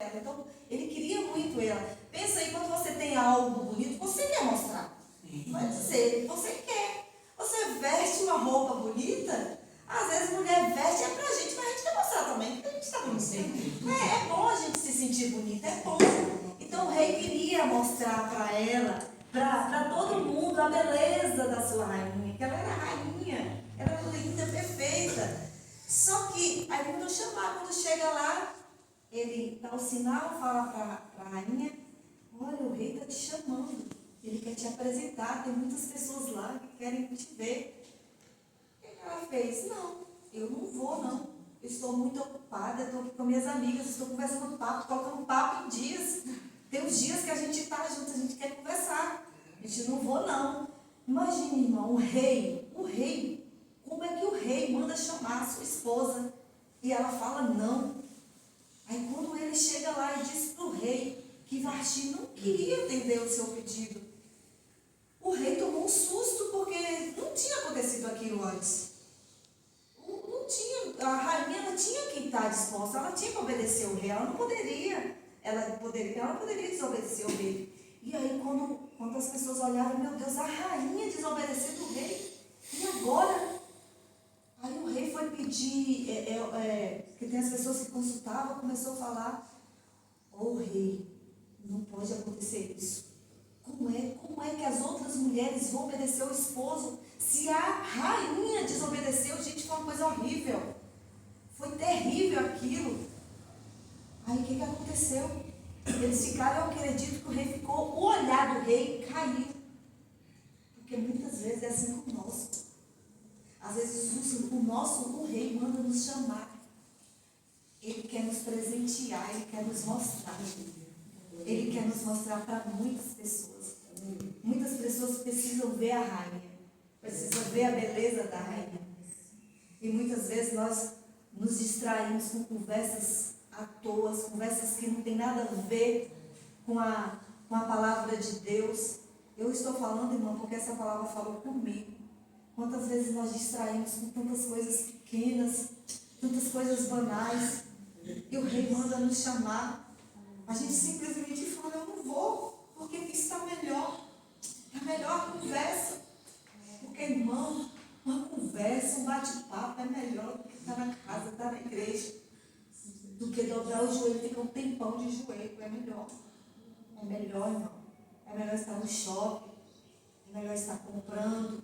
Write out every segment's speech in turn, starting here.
ela. Então, ele queria muito ela. Pensa aí, quando você tem algo bonito, você quer mostrar. Vai dizer, você quer. Você veste uma roupa bonita, às vezes a mulher veste é pra gente, mas a gente quer mostrar também, porque a gente está bonita. É bom a gente se sentir bonita, é bom. Então o rei queria mostrar para ela, para todo mundo, a beleza da sua rainha, que ela era rainha, ela era linda, perfeita. Só que, aí quando chega lá, ele dá o sinal, fala para a rainha, olha, o rei está te chamando, ele quer te apresentar, tem muitas pessoas lá que querem te ver. O que ela fez? Não, eu não vou não, eu estou muito ocupada, estou aqui com minhas amigas, estou conversando papo, colocando papo em dias. Tem uns dias que a gente está junto, a gente quer conversar, a gente não vou não. Imagine, irmão, o rei, como é que o rei manda chamar a sua esposa e ela fala não? Aí quando ele chega lá e diz para o rei que Vasti não queria atender o seu pedido, o rei tomou um susto porque não tinha acontecido aquilo antes. Não tinha, a rainha ela tinha que estar disposta, ela tinha que obedecer o rei, ela não poderia desobedecer o rei. E aí quando as pessoas olharam, meu Deus, a rainha desobedecendo o rei, e agora? Aí o rei foi pedir, porque tem as pessoas que consultavam, começou a falar, rei, não pode acontecer isso. Como é que as outras mulheres vão obedecer o esposo se a rainha desobedeceu? Gente, foi uma coisa horrível. Foi terrível aquilo. Aí o que aconteceu? Eles ficaram, eu acredito que o rei ficou, o olhar do rei caiu. Porque muitas vezes é assim conosco. Às vezes o rei manda nos chamar. Ele quer nos presentear, ele quer nos mostrar. Ele quer nos mostrar para muitas pessoas. Muitas pessoas precisam ver a rainha, precisam ver a beleza da rainha. E muitas vezes nós nos distraímos com conversas à toa, conversas que não tem nada a ver com a palavra de Deus. Eu estou falando, irmão, porque essa palavra falou comigo. Quantas vezes nós distraímos com tantas coisas pequenas, tantas coisas banais, e o rei manda nos chamar. A gente simplesmente fala, eu não vou, porque isso está melhor. É melhor a conversa. Porque, irmão, uma conversa, um bate-papo é melhor do que estar na casa, estar na igreja. Do que dobrar o joelho, ficar um tempão de joelho. É melhor. É melhor, irmão. É melhor estar no shopping. É melhor estar comprando.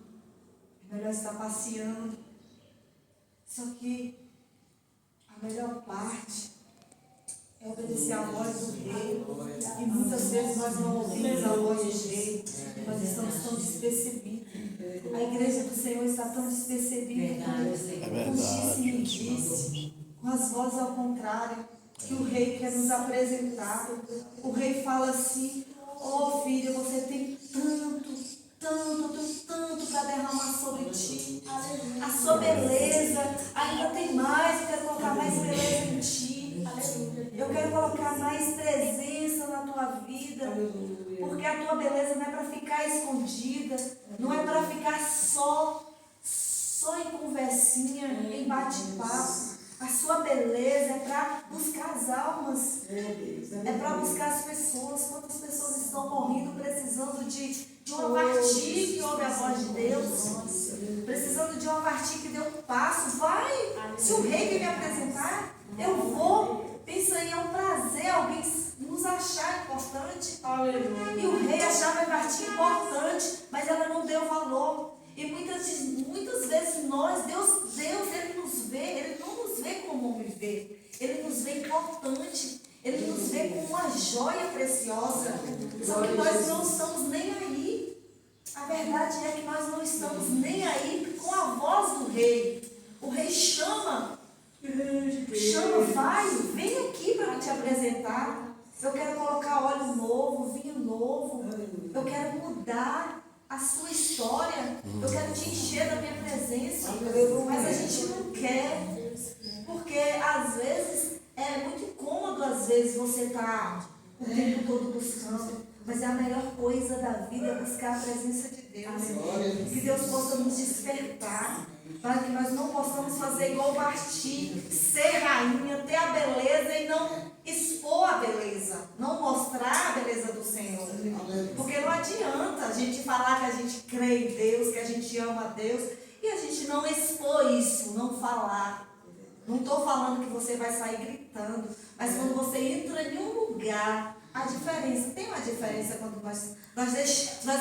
É melhor estar passeando. Só que a melhor parte é obedecer a voz do rei. E muitas vezes nós não ouvimos a voz do rei. Nós estamos tão despercebidos. A igreja do Senhor está tão despercebida. Com disse, com as vozes ao contrário, que o rei quer nos apresentar. O rei fala assim, filha, você tem tanto para derramar sobre ti. A sua beleza ainda tem mais, eu quero colocar mais beleza em ti. Eu quero colocar mais presença na tua vida, porque a tua beleza não é para ficar escondida, não é para ficar só em conversinha, em bate-papo. A sua beleza é para buscar as almas, é para buscar as pessoas. Quantas pessoas estão morrendo precisando de uma partir que ouve a voz de Deus, precisando de uma partir que dê um passo. Vai, se o rei quer me apresentar, eu vou. Pensa aí, é um prazer alguém nos achar importante. E o rei achava a partir importante, mas ela não deu valor. E muitas vezes Deus, ele nos vê, ele não nos vê como homem vê, ele nos vê importante, ele nos vê como uma joia preciosa. Só que nós não estamos nem aí. A verdade é que nós não estamos nem aí com a voz do rei. O rei chama, vai, vem aqui para te apresentar. Eu quero colocar óleo novo, vinho novo, eu quero mudar a sua história, eu quero te encher da minha presença, mas a gente não quer, porque às vezes é muito cômodo, às vezes você está o tempo todo buscando, mas a melhor coisa da vida é buscar a presença de Deus. Que Deus possa nos despertar, para que nós não possamos fazer igual Vasti, ser rainha, ter a beleza e não expor a beleza. adianta a gente falar que a gente crê em Deus, que a gente ama a Deus, e a gente não expor isso, não falar. Não estou falando que você vai sair gritando, mas quando você entra em um lugar, a diferença, tem uma diferença quando nós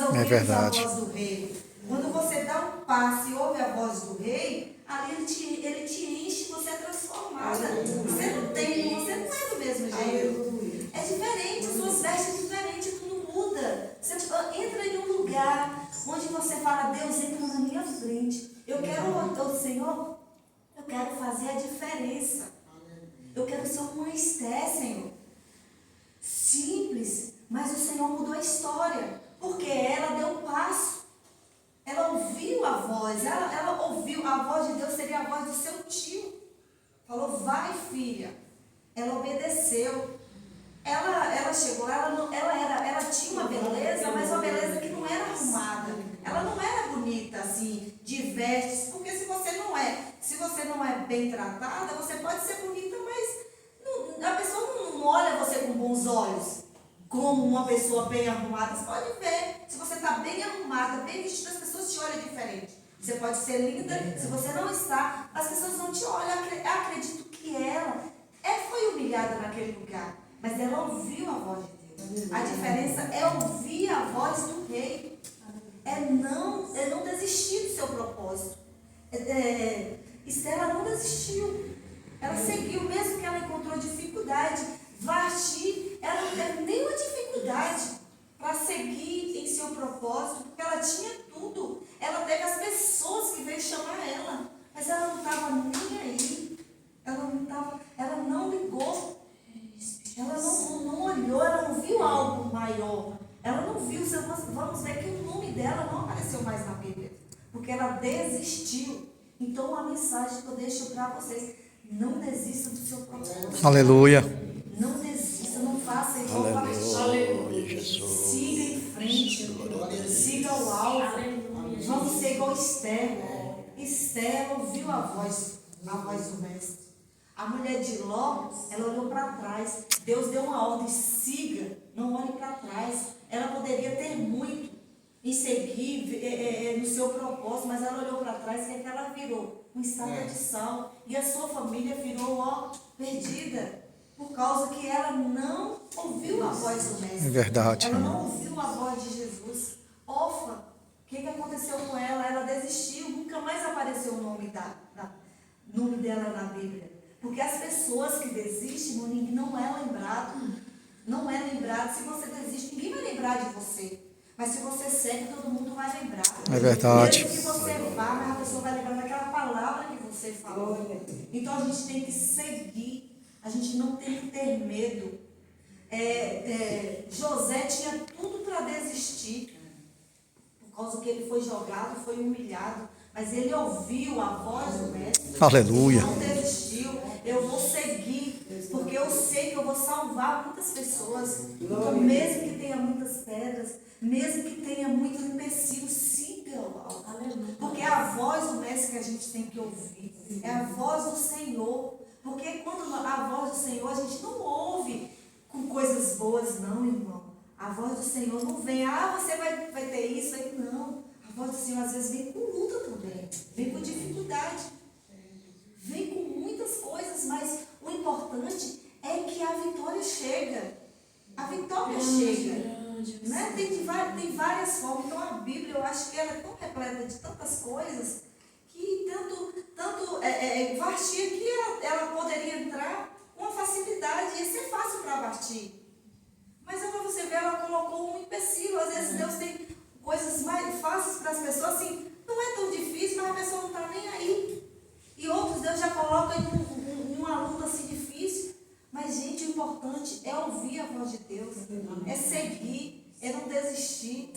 ouvimos a voz do rei. Quando você dá um passo e ouve a voz do rei, ali ele te enche, você é transformada. Você não é do mesmo jeito. É diferente, as suas vestes é diferente, tudo muda. Você entra em um lugar onde você fala, Deus, entra na minha frente. Eu quero, Senhor, eu quero fazer a diferença. Eu quero ser uma Esther, Senhor. Simples, mas o Senhor mudou a história. Porque ela deu um passo. Ela ouviu a voz. Ela ouviu a voz de Deus, seria a voz do seu tio. Falou, vai, filha. Ela obedeceu. Ela chegou, ela tinha uma beleza, mas uma beleza que não era arrumada. Ela não era bonita, assim, de vestes, porque se você não é bem tratada, você pode ser bonita, mas a pessoa não olha você com bons olhos, como uma pessoa bem arrumada. Você pode ver, se você está bem arrumada, bem vestida, as pessoas te olham diferente. Você pode ser linda, se você não está, as pessoas não te olham. Eu acredito que ela foi humilhada naquele lugar, mas ela ouviu a voz de Deus. A diferença é ouvir a voz do rei. É não desistir do seu propósito. Esther não desistiu. Ela seguiu, mesmo que ela encontrou dificuldade. Vasti, ela não teve nenhuma dificuldade para seguir em seu propósito, porque ela tinha tudo. Ela teve as pessoas que veio chamar ela, mas ela não estava nem aí. Ela não ligou. Ela não olhou, ela não viu algo maior. Ela não viu, vamos ver que o nome dela não apareceu mais na Bíblia, porque ela desistiu. Então a mensagem que eu deixo para vocês, não desista do seu propósito. Aleluia. Não desista, não faça igual Aleluia. Siga em frente, siga o alvo. Vamos ser igual Esther. Esther ouviu a voz do mestre. A mulher de Ló, ela olhou para trás. Deus deu uma ordem, siga, não olhe para trás. Ela poderia ter muito em seguir no seu propósito, mas ela olhou para trás, que ela virou uma estátua de sal. E a sua família virou perdida, por causa que ela não ouviu a voz do mestre. É verdade. Ela não ouviu a voz de Jesus. Orfa, o que aconteceu com ela? Ela desistiu, nunca mais apareceu o nome dela na Bíblia. Porque as pessoas que desistem, não é lembrado. Não é lembrado. Se você desiste, ninguém vai lembrar de você. Mas se você segue, todo mundo vai lembrar. É verdade. Mesmo que você vá, mas a pessoa vai lembrar daquela palavra que você falou. Então a gente tem que seguir. A gente não tem que ter medo. José tinha tudo para desistir. Por causa que ele foi jogado, foi humilhado. Mas ele ouviu a voz do mestre. Aleluia. Não desistiu. Eu vou seguir, porque eu sei que eu vou salvar muitas pessoas. Então, mesmo que tenha muitas pedras, mesmo que tenha muitos empecilhos, siga o alvo. Porque é a voz do mestre que a gente tem que ouvir. É a voz do Senhor. Porque quando a voz do Senhor, a gente não ouve com coisas boas, não, irmão. A voz do Senhor não vem, você vai ter isso aí. Não. A voz do Senhor às vezes vem com luta também. Vem com dificuldade. Vem com muitas coisas, mas o importante é que a vitória chega. A vitória chega. Né? Tem várias formas. Então a Bíblia, eu acho que ela é tão repleta de tantas coisas que Vasti aqui, ela poderia entrar com uma facilidade. Ia ser fácil para Vasti. Mas para você ver, ela colocou um empecilho. Às vezes Deus tem coisas mais fáceis para as pessoas, assim, não é tão difícil, mas a pessoa não está nem aí. E outros Deus já coloca em uma luta assim difícil. Mas, gente, o importante é ouvir a voz de Deus. É seguir, é não desistir.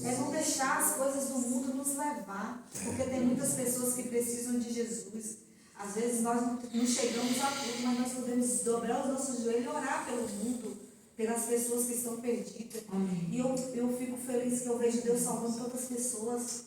É não deixar as coisas do mundo nos levar. Porque tem muitas pessoas que precisam de Jesus. Às vezes nós não chegamos a tudo, mas nós podemos dobrar os nossos joelhos e orar pelo mundo, pelas pessoas que estão perdidas. E eu fico feliz que eu vejo Deus salvando tantas pessoas.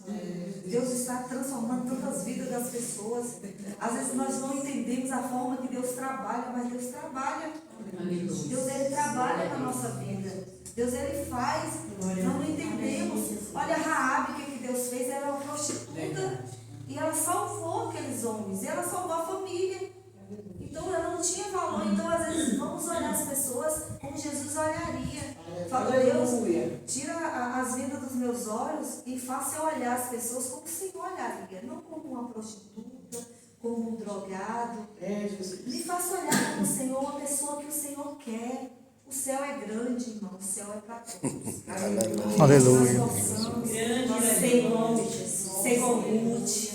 Deus está transformando tantas vidas das pessoas. Às vezes nós não entendemos a forma que Deus trabalha, mas Deus trabalha. Deus, Ele trabalha na nossa vida. Deus, Ele faz. Nós não entendemos. Olha, Raabe, o que Deus fez? Ela era uma prostituta e ela salvou aqueles homens. E ela salvou a família. Então ela não tinha valor. Então às vezes vamos olhar as pessoas como Jesus olharia. Fala, Deus, tira as vendas dos meus olhos e faça eu olhar as pessoas como o Senhor olharia. Não como uma prostituta, como um drogado. Me faça olhar como o Senhor, uma pessoa que o Senhor quer. O céu é grande, irmão. O céu é para todos. Aleluia. Ser igual Ruth,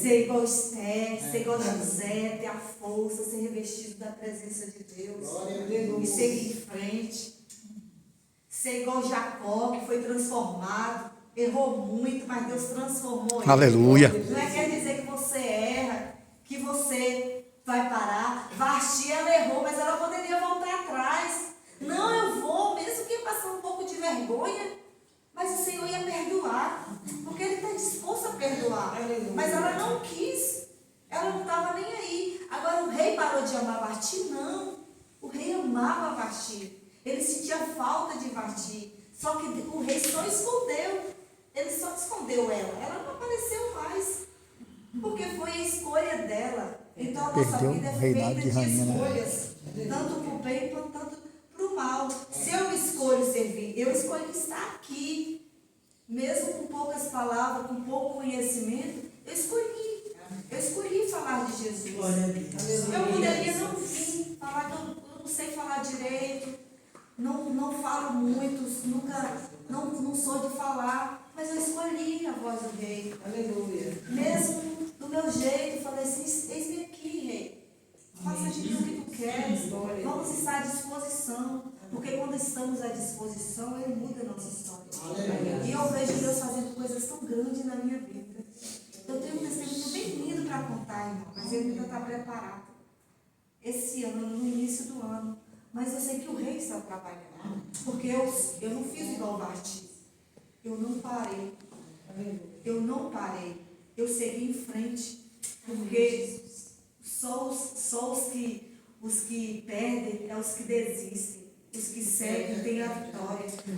ser igual Esther, ser igual José, ter a força, ser revestido da presença de Deus e seguir em frente. Ser igual Jacó, que foi transformado, errou muito, mas Deus transformou ele. Aleluia. Não é quer dizer que você erra, que você vai parar. Vasti, ela errou, mas ela poderia voltar atrás. Não, eu vou, mesmo que passar um pouco de vergonha, mas o Senhor ia perdoar, porque Ele está disposto a perdoar. Mas ela não quis, ela não estava nem aí. Agora o rei parou de amar Vasti? Não, o rei amava Vasti. Ele sentia falta de Vasti. Só que o rei só escondeu. Ele só escondeu ela. Ela não apareceu mais. Porque foi a escolha dela. Então a nossa vida é feita de escolhas. Tanto para o bem quanto para o mal. Se eu escolho servir, eu escolho estar aqui. Mesmo com poucas palavras, com pouco conhecimento, eu escolhi falar de Jesus. Eu poderia não vir, falar que eu não sei falar direito. Não falo muito, não sou de falar, mas eu escolhi a voz do rei. Aleluia. Mesmo do meu jeito, falei assim, eis-me aqui, rei. Faça de mim o que tu queres. Vamos estar à disposição. Porque quando estamos à disposição, Ele muda a nossa história. Aleluia. E eu vejo Deus fazendo coisas tão grandes na minha vida. Eu tenho um testemunho bem lindo para contar, irmão, mas ele ainda está preparado. Esse ano, no início do ano. Mas eu sei que o rei está trabalhando. Porque eu não fiz igual o Martins. Eu não parei. Eu segui em frente. Porque só os que perdem é os que desistem. Os que seguem têm a vitória. Mesmo que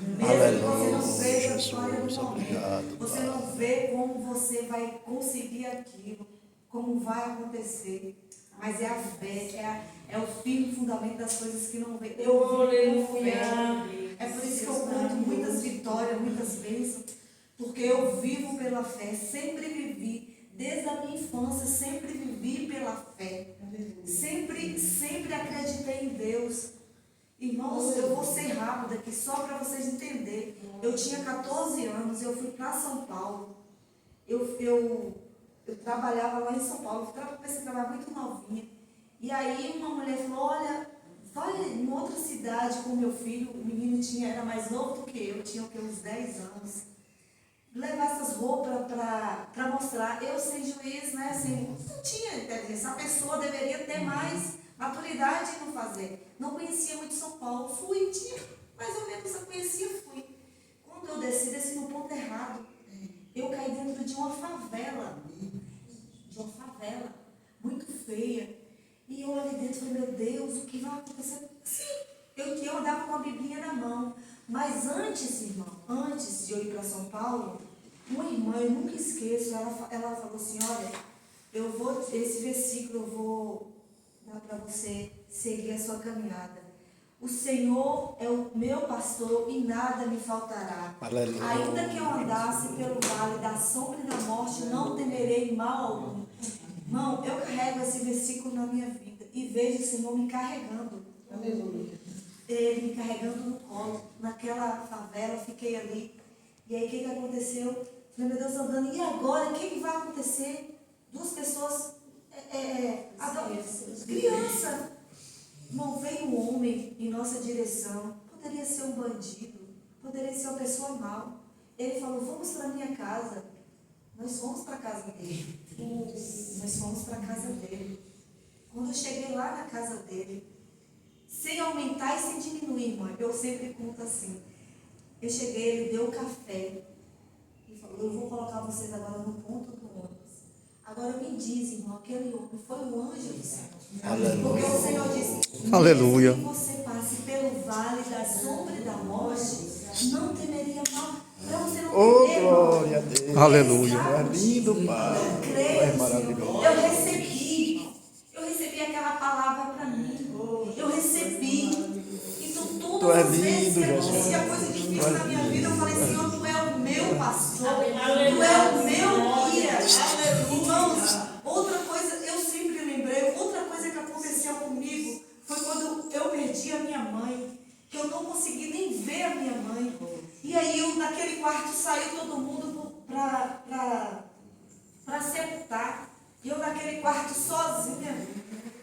você não veja a vitória no momento. Você não vê como você vai conseguir aquilo. Como vai acontecer. Mas é a fé, é o firme fundamento das coisas que não vê. Eu vivo com fé. É por isso que eu conto muitas vitórias, muitas bênçãos. Porque eu vivo pela fé, sempre vivi. Desde a minha infância, sempre vivi pela fé. Sempre acreditei em Deus. Irmãos, eu vou ser rápida aqui, só para vocês entenderem. Eu tinha 14 anos, eu fui para São Paulo. Eu trabalhava lá em São Paulo, comecei a trabalhar muito novinha. E aí uma mulher falou, olha, vai em outra cidade com meu filho, o menino era mais novo do que eu, tinha uns 10 anos. Levar essas roupas para mostrar, eu sem juiz, né, não tinha inteligência, a pessoa deveria ter mais maturidade em não fazer. Não conhecia muito São Paulo, fui, tinha mais ou menos, eu conhecia, fui. Quando eu desci no ponto errado. Eu caí dentro de uma favela, muito feia. E eu olhei dentro e falei, meu Deus, o que vai acontecer? Sim, eu andava com a Biblinha na mão. Mas antes, irmão, antes de eu ir para São Paulo, uma irmã, eu nunca esqueço, ela falou assim, olha, esse versículo eu vou dar para você seguir a sua caminhada. O Senhor é o meu pastor e nada me faltará. Aleluia. Ainda que eu andasse pelo vale da sombra e da morte, não temerei mal algum. Irmão, eu carrego esse versículo na minha vida e vejo o Senhor me carregando. Aleluia. Ele me carregando no colo. Naquela favela, fiquei ali. E aí, o que aconteceu? Falei, meu Deus, andando. E agora, o que vai acontecer? Duas pessoas, criança. Irmão, veio um homem em nossa direção, poderia ser um bandido, poderia ser uma pessoa mal. Ele falou, vamos para a minha casa. Nós fomos para a casa dele. Quando eu cheguei lá na casa dele, sem aumentar e sem diminuir, irmão, eu sempre conto assim. Eu cheguei, ele deu o café e falou, eu vou colocar vocês agora no ponto do ônibus. Agora me diz, irmão, aquele homem foi um anjo do Senhor. Aleluia. Porque o Senhor disse, aleluia, que você passe pelo vale da sombra não temeria mal. Para você não Oh, temer, glória a irmão. Deus. Aleluia. É lindo, Pai. Creio, É Senhor. maravilhoso. Eu recebi aquela palavra para mim. Eu recebi. Então, Tu todas és as vezes que lindo, Jesus. acontecia coisa difícil na minha vida, eu falei, Senhor, Tu é o meu pastor. Aleluia. Tu é o meu guia. Irmãos, outra coisa, eu sempre lembrei, outra coisa que aconteceu comigo foi quando eu perdi a minha mãe. Que eu não consegui nem ver a minha mãe. E aí, naquele quarto, saiu todo mundo para sepultar. E eu naquele quarto sozinha.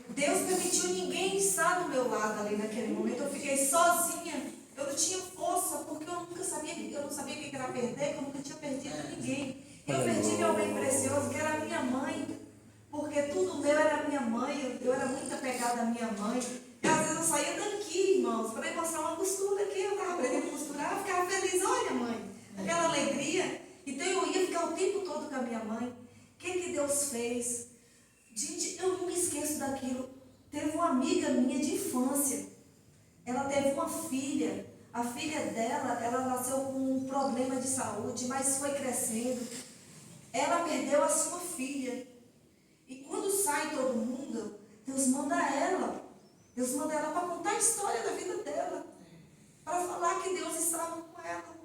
Deus permitiu ninguém estar do meu lado ali naquele momento. Eu fiquei sozinha. Eu não tinha força, porque eu nunca sabia, eu não sabia o que era perder, que eu nunca tinha perdido ninguém. Eu perdi meu bem precioso, que era a minha mãe. Porque tudo meu era minha mãe. Eu era muito apegada à minha mãe. E às vezes eu saía daqui, irmãos, para mostrar uma costura aqui. Eu estava aprendendo a costurar, eu ficava feliz. Olha, mãe, aquela alegria. Então eu ia ficar o tempo todo com a minha mãe. O que Deus fez? Gente, eu nunca esqueço daquilo. Teve uma amiga minha de infância. Ela teve uma filha. A filha dela, ela nasceu com um problema de saúde, mas foi crescendo. Ela perdeu a sua filha. E quando sai todo mundo, Deus manda ela. Deus manda ela para contar a história da vida dela. Para falar que Deus estava com ela.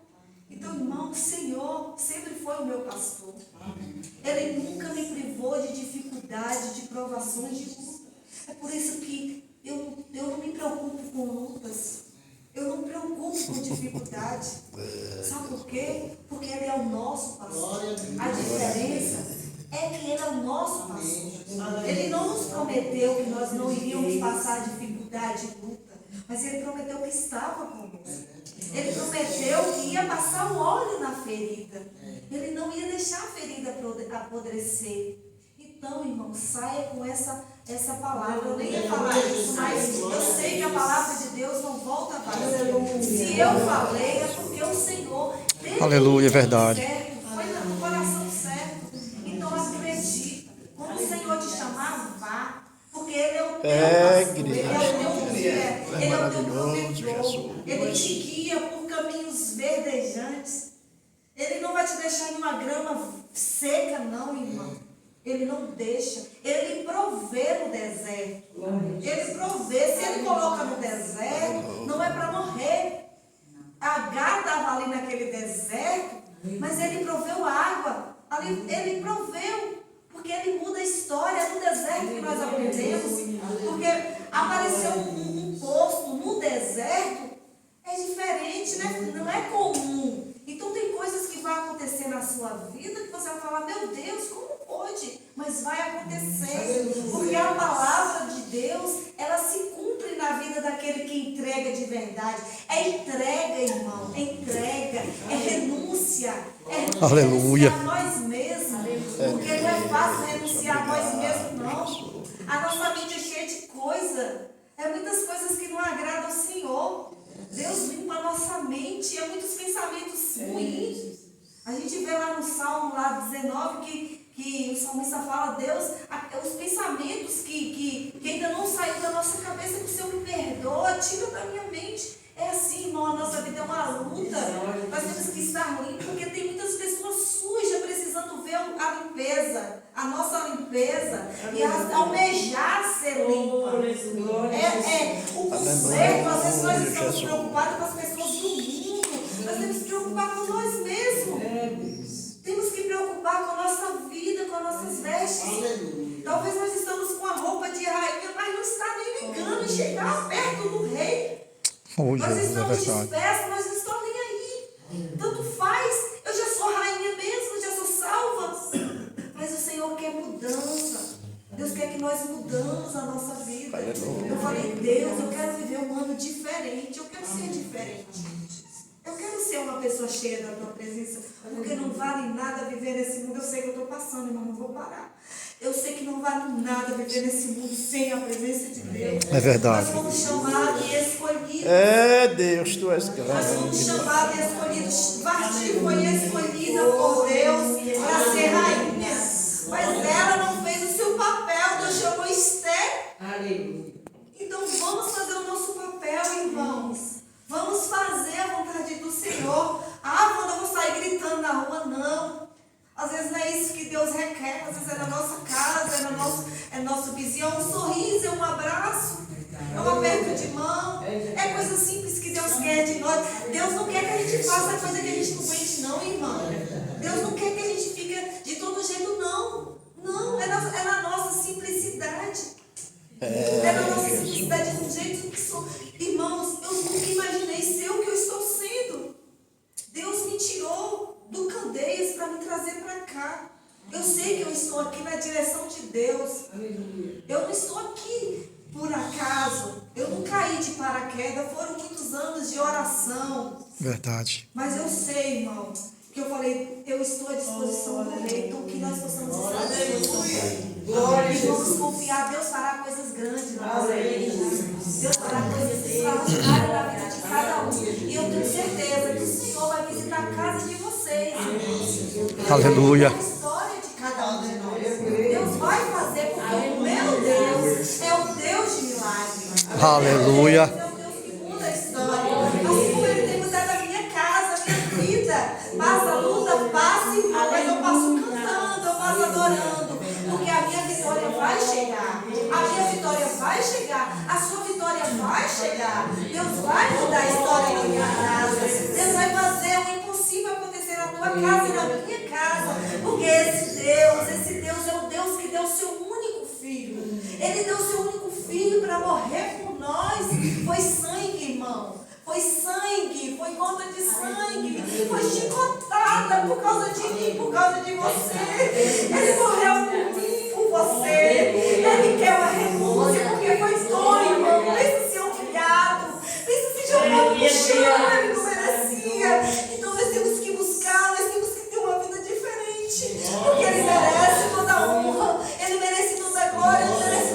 Então, irmão, o Senhor sempre foi o meu pastor. Ele nunca me privou de dificuldade, de provações, de luta. É por isso que eu não me preocupo com lutas. Eu não me preocupo com dificuldade. Sabe por quê? Porque Ele é o nosso pastor. A diferença é que Ele é o nosso pastor. Ele não nos prometeu que nós não iríamos passar dificuldade e luta, mas Ele prometeu que estava conosco. Ele prometeu que ia passar o óleo na ferida. Ele não ia deixar a ferida apodrecer. Então, irmão, saia com essa palavra. Eu nem ia falar isso, mas eu sei que a palavra de Deus não volta vazia. Se eu falei, é porque o Senhor teve Aleluia, é verdade. certo, foi no coração certo. Então, acredita. Quando o Senhor te chamar, vá. Porque Ele é o teu pastor, Ele é o teu guia, Ele é o teu protetor. Ele te guia por caminhos verdejantes. Ele não vai te deixar em uma grama seca, não, irmão. Ele não deixa. Ele provê no deserto. Ele provê. Se Ele coloca no deserto, não é para morrer. Agar estava ali naquele deserto, mas Ele proveu água. Ele proveu. Porque Ele muda a história no deserto que nós aprendemos. Porque apareceu um poço no deserto. É diferente, né? Não é comum. Então tem coisas que vão acontecer na sua vida que você vai falar, meu Deus, como pode? Mas vai acontecer. Porque a palavra de Deus, ela se cumpre na vida daquele que entrega de verdade. É entrega, irmão. É entrega. É renúncia. É Aleluia. renunciar a nós mesmos. Porque não é fácil renunciar a nós mesmos, não. A nossa mente é cheia de coisa. É muitas coisas que não agradam ao Senhor. Deus limpa a nossa mente, é muitos pensamentos ruins. A gente vê lá no Salmo lá 19 que o salmista fala, Deus, os pensamentos que ainda não saiu da nossa cabeça, que o Senhor me perdoa, tira da minha mente. É assim, irmão, a nossa vida é uma luta. Nós temos que estar limpos, porque tem muitas pessoas sujas precisando ver a limpeza, a nossa limpeza, e almejar ser limpa. O conserto, às vezes nós estamos preocupados com as pessoas do mundo, nós temos que preocupar com nós mesmos. Temos que preocupar com a nossa vida, com as nossas vestes. Talvez nós estamos com a roupa de rainha, mas não está nem ligando em chegar perto do rei. Oh, Nós Jesus, é estamos verdade. dispersos, nós não estamos nem aí. Tanto faz, eu já sou rainha mesmo, já sou salva. Mas o Senhor quer mudança. Deus quer que nós mudamos a nossa vida. Eu falei, Deus, eu quero viver um ano diferente, eu quero ser diferente. Eu quero ser uma pessoa cheia da tua presença, porque não vale nada viver nesse mundo. Eu sei que eu estou passando, irmão, não vou parar. Eu sei que não vale nada viver nesse mundo sem a presença de Deus. É verdade. Nós fomos chamados e escolhidos. É, Deus, Tu és Nós grande. fomos chamados e escolhidos. Vasti foi escolhida por Deus para ser rainha. Mas ela não fez o seu papel. Deus chamou Esther. Aleluia. Então vamos fazer o nosso papel, irmãos. Vamos fazer a vontade do Senhor. Senhor. Ah, quando eu vou sair gritando na rua, não. Às vezes não é isso que Deus requer, às vezes é na nossa casa, é nosso vizinho, é um sorriso, é um abraço, é um aperto de mão, é coisa simples que Deus quer de nós. Deus não quer que a gente faça coisa que a gente não aguente, não, irmão. Deus não quer que a gente fique de todo jeito, não. Não, é na nossa simplicidade. É na nossa simplicidade, de um jeito que sou. Irmãos, eu nunca imaginei ser o que eu estou sendo. Deus me tirou do Candeias para me trazer para cá. Eu sei que eu estou aqui na direção de Deus. Eu não estou aqui por acaso. Eu não caí de paraquedas. Foram muitos anos de oração. Verdade. Mas eu sei, irmão, que eu falei, eu estou à disposição do Rei, do que nós possamos estar à disposição. E vamos confiar, Deus fará coisas grandes na nossa vida. Deus fará coisas extraordinárias na vida de cada um. E eu tenho certeza que o Senhor vai visitar a casa de vocês. Aleluia. A história de cada um de nós. Deus vai fazer, porque o meu Deus é o Deus de milagres. Aleluia. É o Deus que muda a história. Assim como Ele tem mudado a minha casa, a minha vida. Passa luta, passa, irmão, mas eu passo cantando, eu passo adorando. Porque a minha vitória vai chegar. A minha vitória vai chegar. A sua vitória vai chegar. Deus vai mudar a história da minha casa. Deus vai fazer o impossível acontecer na tua casa e na minha casa. Porque esse Deus é o Deus que deu o seu único filho. Ele deu o seu único filho para morrer por nós. Foi sangue, irmão. Foi sangue, foi gota de sangue, foi chicotada por causa de mim, por causa de você. Ele morreu por mim, por você. Ele quer uma renúncia, porque foi dor, irmão. Pensa se humilhado, pensa se jogado no chão, ele não merecia. Então nós temos que buscar, nós temos que ter uma vida diferente, porque ele merece toda a honra, ele merece toda a glória, ele merece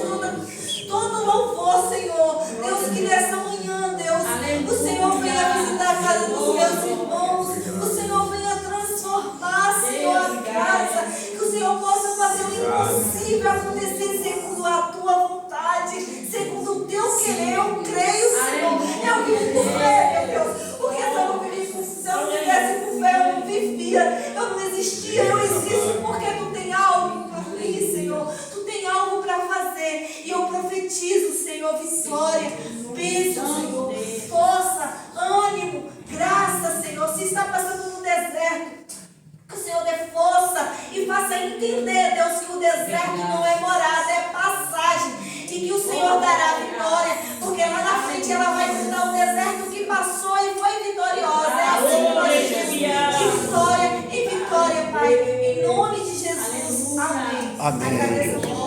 todo louvor, Senhor. Deus, que nessa manhã, Deus, o Senhor venha visitar a casa dos meus irmãos, o Senhor venha transformar, Senhor, a casa, que o Senhor possa fazer o impossível acontecer segundo a tua vontade, segundo o teu querer. Eu creio, Senhor, eu vivo por fé, meu Deus, porque se eu não vivesse por fé, eu não vivia, eu não existia, eu existo porque tu tem algo para mim, Senhor, tu tem algo para fazer, e eu profetizo, Senhor, vitória, bênção, Senhor, força, ânimo, graça, Senhor. Se está passando no deserto, que o Senhor dê força e faça entender, Deus, que o deserto não é morada, é passagem, e que o Senhor dará vitória, porque lá na frente ela vai contar o deserto que passou e foi vitoriosa. É assim que nós dizemos, vitória e vitória, Pai, em nome de Jesus. Amém. Amém. Agradeço.